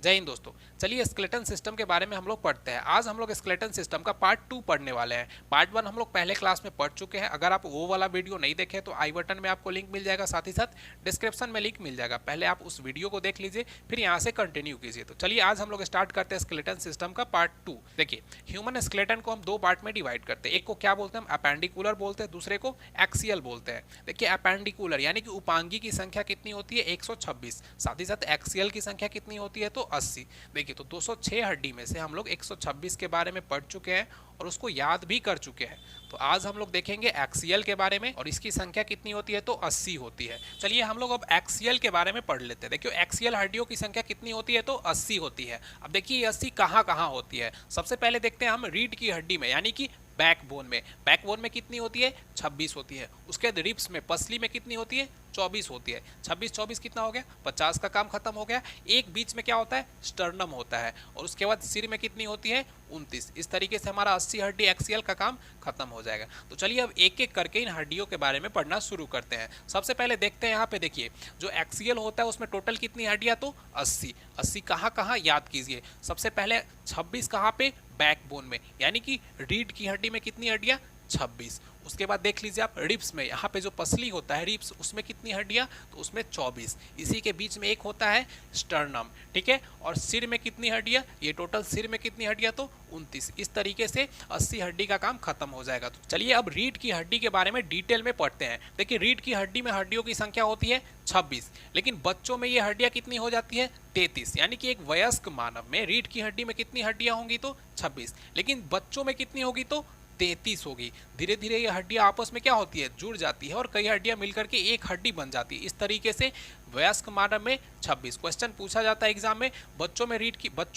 जय हिंद दोस्तों। चलिए स्केलेटन सिस्टम के बारे में हम लोग पढ़ते हैं। आज हम लोग स्केलेटन सिस्टम का पार्ट 2 पढ़ने वाले हैं। पार्ट 1 हम लोग पहले क्लास में पढ़ चुके हैं। अगर आप वो वाला वीडियो नहीं देखे तो आई बटन में आपको लिंक मिल जाएगा, साथ ही साथ डिस्क्रिप्शन में लिंक मिल जाएगा। पहले आप उस वीडियो को देख लीजिए, फिर यहाँ से कंटिन्यू कीजिए। तो चलिए आज हम लोग स्टार्ट करते हैं स्केलेटन सिस्टम का पार्ट 2। देखिए, ह्यूमन स्केलेटन को हम दो पार्ट में डिवाइड करते हैं। एक को क्या बोलते हैं हम, अपेंडिकुलर बोलते हैं, दूसरे को एक्सियल बोलते हैं। देखिए, अपेंडिकुलर यानी कि उपांगी की संख्या कितनी होती है, 126। साथ ही साथ एक्सियल की संख्या कितनी होती है, तो 80। देखिए, तो 206 हड्डी में से हम लोग 126 के बारे में पढ़ चुके हैं और उसको याद भी कर चुके हैं। तो आज हम लोग देखेंगे एक्सियल के बारे में, और इसकी संख्या कितनी होती है, तो 80 होती है। चलिए हम लोग अब एक्सियल के बारे में पढ़ लेते हैं। देखिए, एक्सियल हड्डियों की संख्या कितनी होती है, तो 80 होती है। अब देखिए 80 कहाँ कहाँ होती है। सबसे पहले देखते हैं हम रीढ़ की हड्डी में, यानी कि बैकबोन में। बैकबोन में कितनी होती है, 26 होती है। उसके बाद रिब्स में, पसली में कितनी होती है, 24 होती है। 26 24 कितना हो गया, 50 का काम खत्म हो गया। एक बीच में क्या होता है, स्टर्नम होता है। और उसके बाद सिर में कितनी होती है, 29। इस तरीके से हमारा 80 हड्डी एक्सियल का काम खत्म हो जाएगा। तो चलिए अब एक एक करके इन हड्डियों के बारे में पढ़ना शुरू करते हैं। सबसे पहले देखते हैं यहाँ पे, देखिए जो एक्सियल होता है उसमें टोटल कितनी हड्डियाँ, तो 80। 80 कहाँ कहाँ याद कीजिए। सबसे पहले 26 कहाँ पे, बैकबोन में, यानी कि रीढ़ की हड्डी में कितनी हड्डियाँ, 26। उसके बाद देख लीजिए आप रिब्स में, यहाँ पे जो पसली होता है रिब्स, उसमें कितनी हड्डियाँ, तो उसमें 24। इसी के बीच में एक होता है स्टर्नम, ठीक है। और सिर में कितनी हड्डियाँ, ये टोटल सिर में कितनी हड्डियाँ, तो 29। इस तरीके से 80 हड्डी का काम खत्म हो जाएगा। तो चलिए अब रीढ़ की हड्डी के बारे में डिटेल में पढ़ते हैं। देखिए, रीढ़ की हड्डी में हड्डियों की संख्या होती है 26, लेकिन बच्चों में ये हड्डियाँ कितनी हो जाती है, 33। यानी कि एक वयस्क मानव में रीढ़ की हड्डी में कितनी हड्डियाँ होंगी, तो 26, लेकिन बच्चों में कितनी होगी, तो 33 होगी। धीरे धीरे ये हड्डियां आपस में क्या होती है, जुड़ जाती है, और कई हड्डियां मिलकर के एक हड्डी बन जाती है। इस तरीके से वयस्क मानव में 26। क्वेश्चन पूछा जाता है एग्जाम में, बच्चों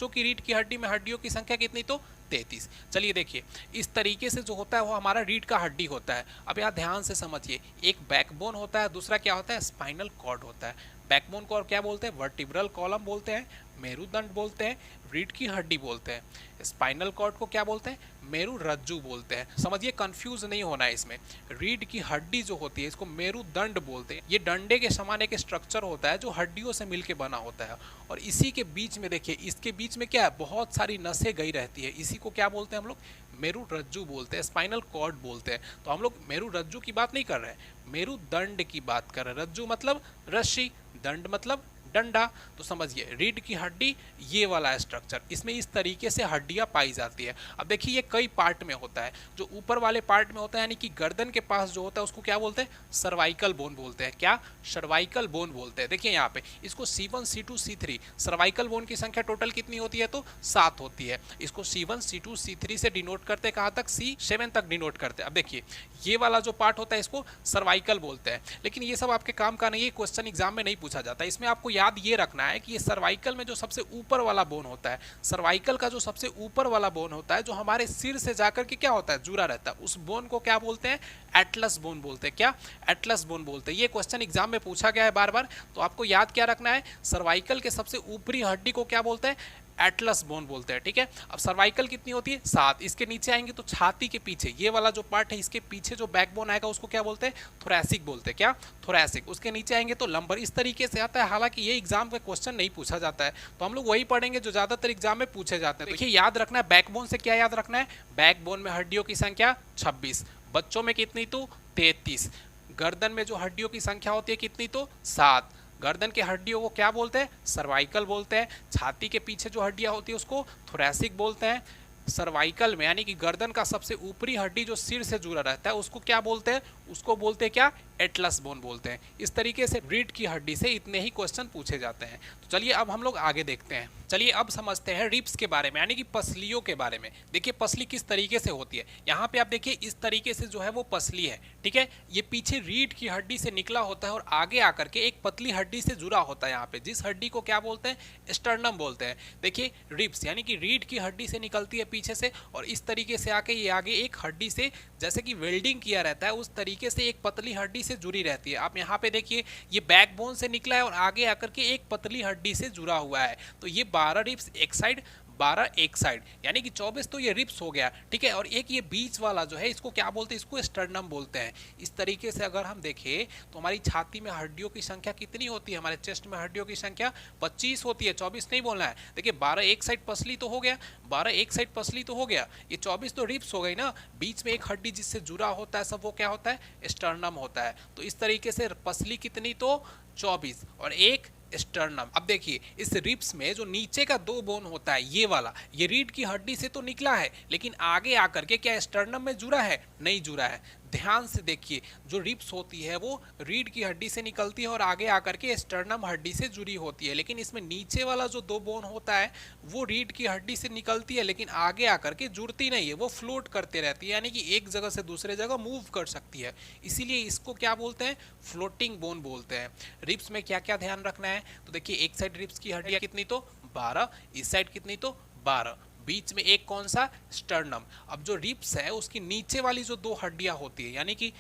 की रीढ़ की हड्डी में हड्डियों की संख्या कितनी, तो 33। चलिए देखिए, इस तरीके से जो होता है वो हमारा रीढ़ का हड्डी होता है। अब यहाँ ध्यान से समझिए, एक बैकबोन होता है, दूसरा क्या होता है, स्पाइनल कॉर्ड होता है। बैकबोन को और क्या बोलते हैं, वर्टिब्रल कॉलम बोलते हैं, मेरुदंड बोलते हैं, रीढ़ की हड्डी बोलते हैं। स्पाइनल कॉर्ड को क्या बोलते हैं, मेरु रज्जु बोलते हैं। समझिए, कंफ्यूज नहीं होना है इसमें। रीढ़ की हड्डी जो होती है इसको मेरुदंड बोलते हैं। ये डंडे के समान एक स्ट्रक्चर होता है जो हड्डियों से मिलके बना होता है, और इसी के बीच में देखिए, इसके बीच में क्या है, बहुत सारी नसें गई रहती है। इसी को क्या बोलते हैं हम लोग, मेरु रज्जु बोलते हैं, स्पाइनल कॉर्ड बोलते हैं। तो हम लोग मेरु रज्जु की बात नहीं कर रहे हैं, मेरुदंड की बात कर रहे हैं। रज्जु मतलब रस्सी, दंड मतलब डंडा। तो समझिए, रीढ़ की हड्डी ये वाला स्ट्रक्चर, इसमें इस तरीके से हड्डियां पाई जाती है। अब देखिए, ये कई पार्ट में होता है। जो ऊपर वाले पार्ट में होता है, यानी कि गर्दन के पास जो होता है, उसको क्या बोलते हैं, सर्वाइकल बोन बोलते हैं। क्या, सर्वाइकल बोन बोलते हैं। देखिए यहाँ पे इसको C1 C2 C3, cervical bone की संख्या टोटल कितनी होती है, तो 7 होती है। इसको C1 C2 C3 से डिनोट करते हैं, कहाँ तक, C7 तक डिनोट करते हैं। अब देखिए, ये वाला जो पार्ट होता है इसको सर्वाइकल बोलते हैं, लेकिन ये सब आपके काम का नहीं है, क्वेश्चन एग्जाम में नहीं पूछा जाता। इसमें आपको याद ये रखना है कि ये सर्वाइकल में जो सबसे ऊपर वाला बोन होता है, सर्वाइकल का जो सबसे ऊपर वाला बोन होता है, जो हमारे सिर से जाकर के क्या होता है, जुड़ा रहता है, उस बोन को क्या बोलते हैं, एटलस बोन बोलते हैं। क्या, एटलस बोन बोलते हैं। ये क्वेश्चन एग्जाम में पूछा गया है बार बार, तो आपको याद क्या रखना है, सर्वाइकल के सबसे ऊपरी हड्डी को क्या बोलते हैं, एटलस बोन बोलते हैं, ठीक है। अब सर्वाइकल कितनी होती है, 7। इसके नीचे आएंगे तो छाती के पीछे ये वाला जो पार्ट है, इसके पीछे जो बैकबोन आएगा उसको क्या बोलते हैं, थोरैसिक बोलते हैं। क्या, थोरैसिक। उसके नीचे आएंगे तो लंबर। इस तरीके से आता है। हालांकि ये एग्जाम का क्वेश्चन नहीं पूछा जाता है, तो हम लोग वही पढ़ेंगे जो ज्यादातर एग्जाम में पूछे जाते हैं। देखिए, याद रखना है, बैकबोन से क्या याद रखना है, बैकबोन में हड्डियों की संख्या 26, बच्चों में कितनी, तो 33। गर्दन में जो हड्डियों की संख्या होती है कितनी, तो 7। गर्दन के हड्डियों को क्या बोलते हैं, सर्वाइकल बोलते हैं। छाती के पीछे जो हड्डियां होती है उसको थोरैसिक बोलते हैं। सर्वाइकल में, यानी कि गर्दन का सबसे ऊपरी हड्डी जो सिर से जुड़ा रहता है, उसको क्या बोलते हैं, उसको बोलते हैं क्या, एटलस बोन बोलते हैं। इस तरीके से रीढ़ की हड्डी से इतने ही क्वेश्चन पूछे जाते हैं। तो चलिए अब हम लोग आगे देखते हैं। चलिए अब समझते हैं रिब्स के बारे में, यानी कि पसलियों के बारे में। देखिए, पसली किस तरीके से होती है। यहाँ पे आप देखिए, इस तरीके से जो है वो पसली है, ठीक है। ये पीछे रीढ़ की हड्डी से निकला होता है और आगे आकर के एक पतली हड्डी से जुड़ा होता है। यहाँ पे जिस हड्डी को क्या बोलते हैं, स्टर्नम बोलते हैं। देखिए, रिब्स यानी कि रीढ़ की हड्डी से निकलती है पीछे से, और इस तरीके से आके ये आगे एक हड्डी से, जैसे कि वेल्डिंग किया रहता है उस तरीके से, एक पतली हड्डी से जुड़ी रहती है। आप यहाँ पे देखिए, ये बैकबोन से निकला है और आगे आकर के एक पतली हड्डी से जुड़ा हुआ है। तो ये 12 रिब्स एक साइड, 12 एक साइड, यानी कि 24 तो ये रिब्स हो गया, ठीक है। और एक ये बीच वाला जो है इसको क्या बोलते हैं, इसको स्टर्नम बोलते हैं। इस तरीके से अगर हम देखें तो हमारी छाती में हड्डियों की संख्या कितनी होती है, हमारे चेस्ट में हड्डियों की संख्या 25 होती है, 24 नहीं बोलना है। देखिए 12 एक साइड पसली तो हो गया, 12 एक साइड पसली तो हो गया, ये 24 तो रिब्स हो गई ना, बीच में एक हड्डी जिससे जुड़ा होता है सब वो क्या होता है, स्टर्नम होता है। तो इस तरीके से पसली कितनी तो 24 और एक स्टर्नम। अब देखिए इस रिब्स में जो नीचे का 2 बोन होता है ये वाला, ये रीढ़ की हड्डी से तो निकला है, लेकिन आगे आकर के क्या स्टर्नम में जुड़ा है, नहीं जुड़ा है। ध्यान से देखिए, जो रिब्स होती है वो रीढ़ की हड्डी से निकलती है और आगे आकर के स्टर्नम हड्डी से जुड़ी होती है, लेकिन इसमें नीचे वाला जो 2 बोन होता है वो रीढ़ की हड्डी से निकलती है लेकिन आगे आकर के जुड़ती नहीं है, वो फ्लोट करते रहती है, यानी कि एक जगह से दूसरे जगह मूव कर सकती है। इसीलिए इसको क्या बोलते हैं, फ्लोटिंग बोन बोलते हैं। रिब्स में क्या क्या ध्यान रखना है, तो देखिए एक साइड रिब्स की हड्डियां कितनी तो 12, इस साइड कितनी तो 12, बीच में एक कौन सा, स्टर्नम। अब जो रिब्स है उसकी नीचे वाली जो 2 हड्डियां होती है, यानी कि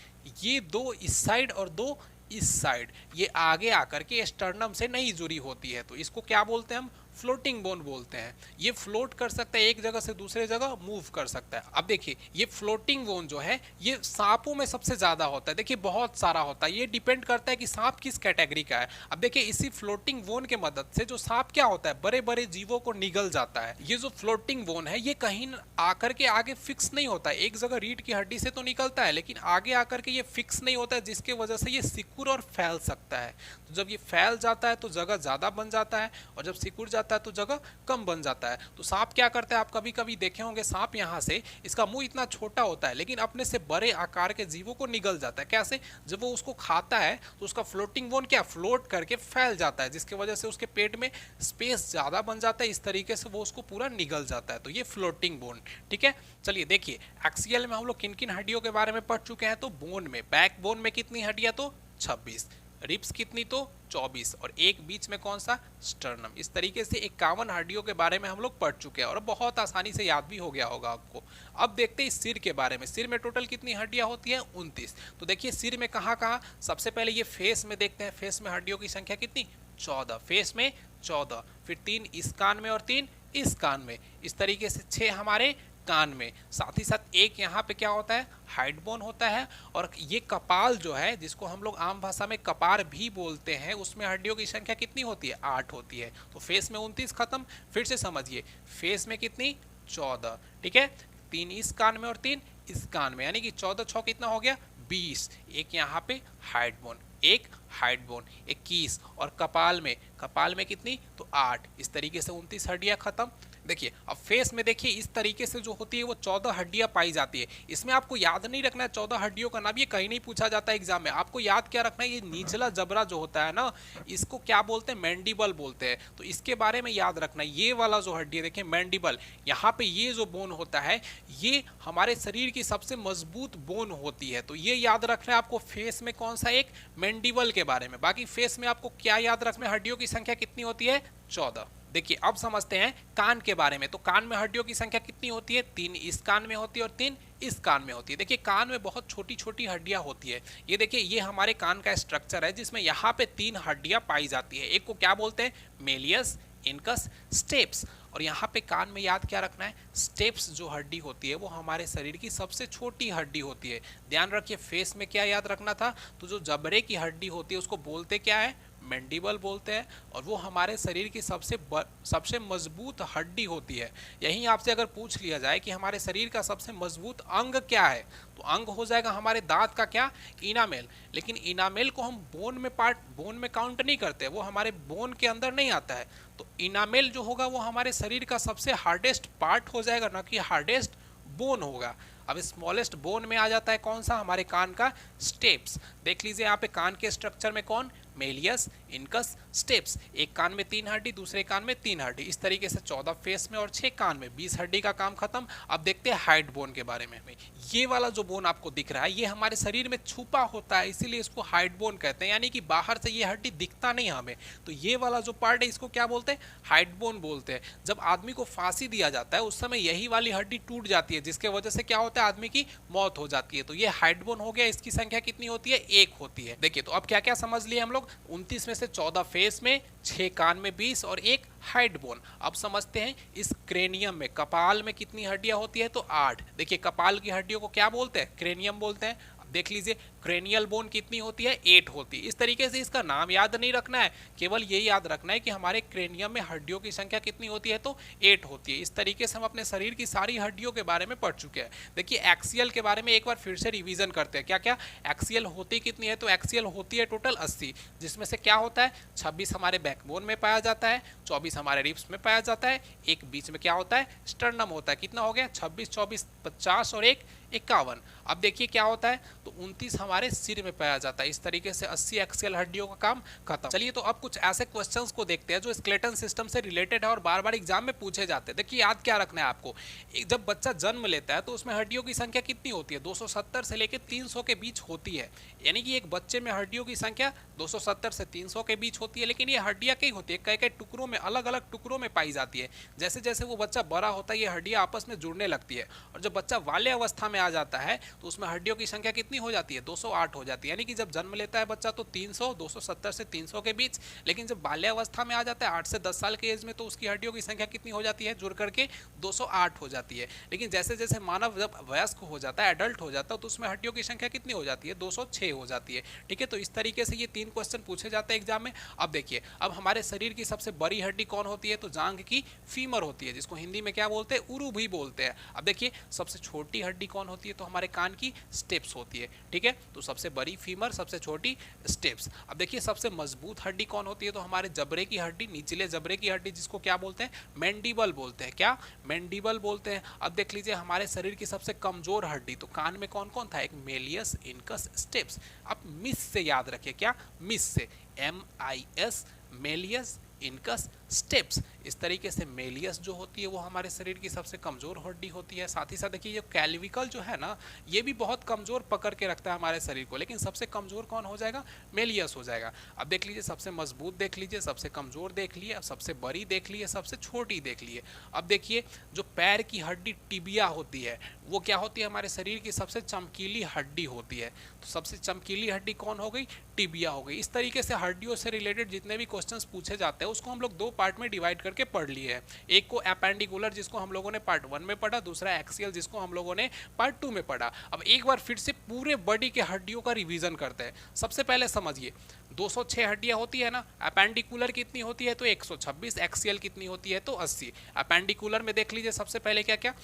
ये 2 इस साइड और 2 इस साइड, ये आगे आकर के स्टर्नम से नहीं जुड़ी होती है, तो इसको क्या बोलते हैं हम, फ्लोटिंग बोन बोलते हैं। ये फ्लोट कर सकता है, एक जगह से दूसरे जगह मूव कर सकता है। अब देखिए ये फ्लोटिंग बोन जो है ये सांपों में सबसे ज्यादा होता है, देखिए बहुत सारा होता है, ये डिपेंड करता है कि सांप किस कैटेगरी का है। अब देखिए इसी फ्लोटिंग बोन के मदद से जो सांप क्या होता है, बड़े बड़े जीवों को निगल जाता है। ये जो फ्लोटिंग बोन है ये कहीं आकर के आगे फिक्स नहीं होता है, एक जगह रीढ़ की हड्डी से तो निकलता है लेकिन आगे आकर के ये फिक्स नहीं होता है, जिसके वजह से ये सिकुड़ और फैल सकता है। तो जब ये फैल जाता है तो जगह ज्यादा बन जाता है और जब सिकुड़ जाता है तो जगह कम बन जाता है। तो सांप क्या करता है, आप कभी कभी देखे होंगे, सांप यहाँ से इसका मुंह इतना छोटा होता है लेकिन अपने से बड़े आकार के जीवों को निगल जाता है। कैसे, जब वो उसको खाता है तो उसका फ्लोटिंग बोन क्या फ्लोट करके फैल जाता है, जिसकी वजह से उसके पेट में स्पेस ज्यादा बन जाता है, इस तरीके से वो उसको पूरा निगल जाता है। तो ये फ्लोटिंग बोन, ठीक है। चलिए देखिए एक्सियल में हम लोग किन किन हड्डियों के बारे में पढ़ चुके हैं, तो बोन में, बैक बोन में कितनी हड्डियां तो 26, रिब्स कितनी तो 24 और एक बीच में कौन सा, स्टर्नम। इस तरीके से 51 हड्डियों के बारे में हम लोग पढ़ चुके हैं और बहुत आसानी से याद भी हो गया होगा आपको। अब देखते हैं सिर के बारे में। सिर में टोटल कितनी हड्डियां होती हैं, 29। तो देखिए सिर में कहाँ कहाँ, सबसे पहले ये फेस में देखते हैं, फेस में हड्डियों की संख्या कितनी, 14, फेस में 14, फिर 3 इस कान में और 3 इस कान में, इस तरीके से 6 हमारे कान में। साथ ही साथ एक यहाँ पे क्या होता है, हाइड बोन होता है। और ये कपाल जो है, जिसको हम लोग आम भाषा में कपार भी बोलते हैं, उसमें हड्डियों की संख्या कितनी होती है, 8 होती है। तो फेस में 29 खत्म। फिर से समझिए, फेस में कितनी, 14, ठीक है, 3 इस कान में और 3 इस कान में, यानी कि 14 6 कितना हो गया, 20। एक यहाँ पे हाइड बोन, एक हाइड बोन, 21। और कपाल में कितनी, तो 8। इस तरीके से 29 हड्डियां खत्म। देखिए अब फेस में देखिए इस तरीके से जो होती है वो 14 हड्डियां पाई जाती है। इसमें आपको याद नहीं रखना है 14 हड्डियों का नाम, ये कहीं नहीं पूछा जाता है एग्जाम में। आपको याद क्या रखना है, ये निचला जबड़ा जो होता है ना, इसको क्या बोलते हैं, मैंडिबल बोलते हैं। तो इसके बारे में याद रखना है, ये वाला जो हड्डी है देखिए मैंडिबल, यहाँ पे ये जो बोन होता है ये हमारे शरीर की सबसे मजबूत बोन होती है। तो ये याद रखना है आपको फेस में कौन सा, एक मैंडिबल के बारे में। बाकी फेस में आपको क्या याद रखना है, हड्डियों की संख्या कितनी होती है, 14। देखिए अब समझते हैं कान के बारे में। तो कान में हड्डियों की संख्या कितनी होती है, 3 इस कान में होती है और 3 इस कान में होती है। देखिए कान में बहुत छोटी छोटी हड्डियां होती है। ये देखिए ये हमारे कान का स्ट्रक्चर है जिसमें यहाँ पे 3 हड्डियां पाई जाती है। एक को क्या बोलते हैं, मेलियस, इनकस, स्टेप्स। और यहाँ पे कान में याद क्या रखना है, स्टेप्स जो हड्डी होती है वो हमारे शरीर की सबसे छोटी हड्डी होती है। ध्यान रखिए फेस में क्या याद रखना था, तो जो जबड़े की हड्डी होती है उसको बोलते क्या है, मैंडिबल बोलते हैं। और वो हमारे शरीर की सबसे मजबूत हड्डी होती है। यहीं आपसे अगर पूछ लिया जाए कि हमारे शरीर का सबसे मजबूत अंग क्या है, तो अंग हो जाएगा हमारे दांत का क्या, इनामेल। लेकिन इनामेल को हम बोन में काउंट नहीं करते, वो हमारे बोन के अंदर नहीं आता है। तो इनामेल जो होगा वो हमारे शरीर का सबसे हार्डेस्ट पार्ट हो जाएगा, ना कि हार्डेस्ट बोन होगा। अब स्मॉलेस्ट बोन में आ जाता है कौन सा, हमारे कान का स्टेप्स। देख लीजिए यहाँ पे कान के स्ट्रक्चर में कौन, मेलियस, इनकस, स्टेप्स। एक कान में 3 हड्डी, दूसरे कान में 3 हड्डी। इस तरीके से 14 फेस में और 6 कान में, 20 हड्डी का काम खत्म। अब देखते हैं हाइड बोन के बारे में। ये वाला जो बोन आपको दिख रहा है ये हमारे शरीर में छुपा होता है, इसीलिए इसको हाइड बोन कहते हैं, यानी कि बाहर से ये हड्डी दिखता नहीं हमें। तो ये वाला जो पार्ट है इसको क्या बोलते हैं, हाइड बोन बोलते हैं। जब आदमी को फांसी दिया जाता है उस समय यही वाली हड्डी टूट जाती है, जिसके वजह से क्या होता है, आदमी की मौत हो जाती है। तो ये हाइड बोन हो गया, इसकी संख्या कितनी होती है, 1 होती है। देखिए तो अब क्या क्या समझ लिए हम लोग, 29 में से 14 फेस में, 6 कान में 20 और एक हाइड बोन। अब समझते हैं इस क्रेनियम में, कपाल में कितनी हड्डियां होती है, तो 8। देखिए कपाल की हड्डियों को क्या बोलते हैं, क्रेनियम बोलते हैं। देख लीजिए क्रेनियल बोन कितनी होती है, 8 होती है। इस तरीके से इसका नाम याद नहीं रखना है, केवल ये याद रखना है कि हमारे क्रेनियम में हड्डियों की संख्या कितनी होती है, तो 8 होती है। इस तरीके से हम अपने शरीर की सारी हड्डियों के बारे में पढ़ चुके हैं। देखिए एक्सियल के बारे में एक बार फिर से रिवीजन करते हैं। क्या क्या एक्सियल होती कितनी है, तो एक्सियल होती है टोटल 80, जिसमें से क्या होता है 26 हमारे बैकबोन में पाया जाता है, 24 हमारे रिब्स में पाया जाता है, एक बीच में क्या होता है स्टर्नम होता है। कितना हो गया 26, 24, 50 और एक 51। अब देखिए क्या होता है, तो 29 हमारे सिर में पाया जाता है। इस तरीके से 80 एक्सियल हड्डियों का काम खत्म। चलिए तो अब कुछ ऐसे क्वेश्चंस को देखते हैं जो स्केलेटन सिस्टम से रिलेटेड है और बार बार एग्जाम में पूछे जाते हैं। देखिए याद क्या रखना है आपको, जब बच्चा जन्म लेता है तो उसमें हड्डियों की संख्या कितनी होती है, 270 से लेकर 300 के बीच होती है। यानी कि एक बच्चे में हड्डियों की संख्या 270 से 300 के बीच होती है। लेकिन ये हड्डियां कई होती है, कई कई टुकड़ों में, अलग अलग टुकड़ों में पाई जाती है। जैसे जैसे वो बच्चा बड़ा होता है ये हड्डियां आपस में जुड़ने लगती है, और जब बच्चा बाल्य अवस्था में आ जाता है तो उसमें हड्डियों की संख्या कितनी हो जाती है, 208 हो जाती है। यानी कि जब जन्म लेता है बच्चा तो 300, 270 से 300 के बीच, लेकिन जब बाल्यावस्था में आ जाता है 8 से 10 साल के एज में, तो उसकी हड्डियों की संख्या कितनी हो जाती है, जुड़ करके 208 हो जाती है। लेकिन जैसे जैसे मानव जब वयस्क हो जाता है, एडल्ट हो जाता है, तो उसमें हड्डियों की संख्या कितनी हो जाती है, 206 हो जाती है। ठीक है, तो इस तरीके से ये 3 क्वेश्चन पूछे जाते हैं एग्जाम में। अब देखिए, अब हमारे शरीर की सबसे बड़ी हड्डी कौन होती है, तो जांघ की फीमर होती है, जिसको हिंदी में क्या बोलते हैं, उरु भी बोलते हैं। अब देखिए सबसे छोटी हड्डी कौन होती है, तो हमारे कान की स्टेप्स होती है। ठीक है, तो सबसे बड़ी फीमर, सबसे छोटी स्टेप्स। अब देखिए सबसे मजबूत हड्डी कौन होती है, तो हमारे जबड़े की हड्डी, निचले जबड़े की हड्डी, जिसको क्या बोलते हैं, मैंडिबल बोलते हैं। क्या, मैंडिबल बोलते हैं। अब देख लीजिए हमारे शरीर की सबसे कमजोर हड्डी, तो कान में कौन कौन था, एक मेलियस, इनकस, स्टेप्स। अब मिस से याद रखिए, क्या, मिस से, MIS, मेलियस, इनकस, स्टेप्स। इस तरीके से मेलियस जो होती है वो हमारे शरीर की सबसे कमजोर हड्डी होती है। साथ ही साथ देखिए ये कैल्विकल जो है ना, ये भी बहुत कमजोर पकड़ के रखता है हमारे शरीर को, लेकिन सबसे कमजोर कौन हो जाएगा, मेलियस हो जाएगा। अब देख लीजिए सबसे मजबूत देख लीजिए, सबसे कमजोर देख लिए, सबसे बड़ी देख लिए, सबसे छोटी देख लिए। अब देखिए जो पैर की हड्डी टिबिया होती है, वो क्या होती है, हमारे शरीर की सबसे चमकीली हड्डी होती है। तो सबसे चमकीली हड्डी कौन हो गई, टिबिया हो गई। इस तरीके से हड्डियों से रिलेटेड जितने भी क्वेश्चंस पूछे जाते हैं उसको हम लोग 2 पार्ट में डिवाइड करके पढ़ लिए हैं। एक को एपेंडिकुलर, जिसको हम लोगों ने पार्ट 1 में पढ़ा, दूसरा एक्सियल, जिसको हम लोगों ने पार्ट 2 में पढ़ा। अब एक बार फिर से पूरे बॉडी के हड्डियों का रिवीजन करते हैं। सबसे पहले समझिए 206 हड्डियां होती है ना, एपेंडिकुलर कितनी होती है, तो 126, एक्सियल कितनी होती है, तो 80। एपेंडिकुलर में देख लीजिए सबसे पहले क्या क्या,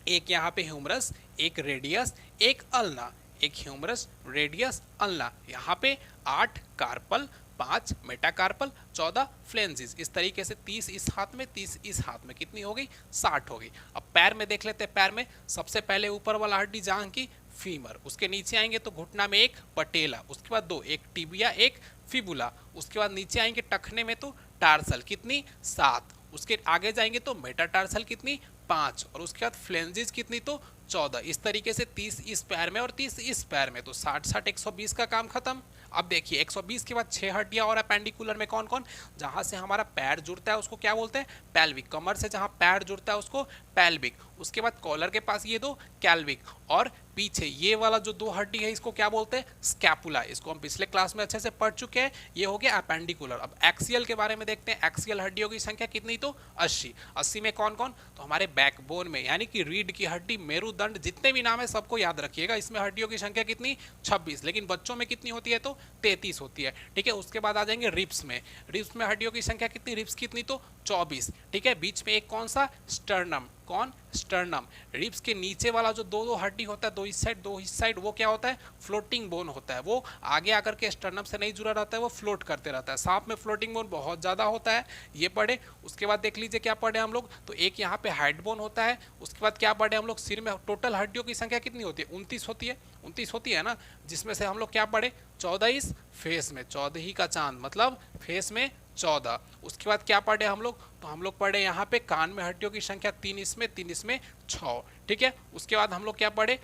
एक यहाँ पे ह्यूमरस, एक रेडियस, एक अल्ना। एक ह्यूमरस, रेडियस, अल्ना। यहाँ पे 8 कार्पल, 5 मेटाकार्पल, 14 फ्लेंजिस। इस तरीके से 30 इस हाथ में, 30 इस हाथ में, कितनी हो गई, 60 हो गई। अब पैर में देख लेते हैं। पैर में सबसे पहले ऊपर वाला हड्डी जांघ की फीमर, उसके नीचे आएंगे तो घुटना में एक पटेला, उसके बाद 2, एक टिबिया, एक फिबुला। उसके बाद नीचे आएंगे टखने में तो टार्सल, कितनी, 7। उसके आगे जाएंगे तो मेटाटार्सल कितनी, 5। और उसके बाद फ्लेंजिस कितनी, तो 14। इस तरीके से 30 इस पैर में और 30 इस पैर में, तो 60 60 120 का काम खत्म। अब देखिए 120 के बाद 6 हड्डियां और एपेंडिकुलर में कौन कौन, जहां से हमारा पैर जुड़ता है उसको क्या बोलते हैं, पैल्विक। कमर से जहां पैर जुड़ता है उसको पैल्विक। उसके बाद कॉलर के पास ये 2 कैल्विक, और पीछे ये वाला जो 2 हड्डी है इसको क्या बोलते हैं, स्कैपुला। इसको हम पिछले क्लास में अच्छे से पढ़ चुके हैं। ये हो गया एपेंडिकुलर। अब एक्सियल के बारे में देखते हैं। एक्सियल हड्डियों की संख्या कितनी, तो 80। 80 में कौन कौन, तो हमारे बैकबोन में, यानी कि रीढ़ की हड्डी, मेरुदंड, जितने भी नाम है सबको याद रखिएगा। इसमें हड्डियों की संख्या कितनी, 26, लेकिन बच्चों में कितनी होती है, तो 33 होती है। ठीक है, उसके बाद आ जाएंगे रिब्स में। रिब्स में हड्डियों की संख्या कितनी, रिब्स कितनी, तो 24। ठीक है, बीच में एक कौन सा, स्टर्नम। कौन, स्टर्नम। रिब्स के नीचे वाला जो 2 हड्डी होता है, 2 इस साइड 2 इस साइड, वो क्या होता है, फ्लोटिंग बोन होता है। वो आगे आकर के स्टर्नम से नहीं जुड़ा रहता है, वो फ्लोट करते रहता है। सांप में फ्लोटिंग बोन बहुत ज्यादा होता है, ये पढ़े। उसके बाद देख लीजिए क्या पढ़े हम लोग, तो एक यहाँ पे हाइड बोन होता है। उसके बाद क्या पढ़े हम लोग, सिर में टोटल हड्डियों की संख्या कितनी होती है, 29 होती है। 29 होती है ना, जिसमें से हम लोग क्या पढ़े, 14 इस फेस में, 14 ही का चांद, मतलब फेस में 14। उसके बाद क्या पढ़े हम लोग, तो हम लोग पढ़े यहाँ पे कान में हड्डियों की संख्या 3 इसमें, 3 इसमें, 6। ठीक है, उसके बाद हम लोग क्या पढ़े,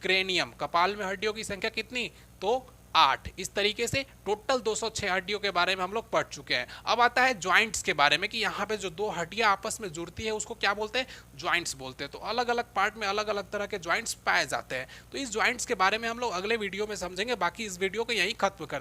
क्रेनियम, कपाल में हड्डियों की संख्या कितनी, तो 8। इस तरीके से टोटल 206 हड्डियों के बारे में हम लोग पढ़ चुके हैं। अब आता है ज्वाइंट्स के बारे में, कि यहाँ पे जो 2 हड्डियां आपस में जुड़ती है उसको क्या बोलते हैं, ज्वाइंट्स बोलते हैं। तो अलग अलग पार्ट में अलग अलग तरह के ज्वाइंट्स पाए जाते हैं। तो इस ज्वाइंट्स के बारे में हम लोग अगले वीडियो में समझेंगे। बाकी इस वीडियो को यहीं खत्म कर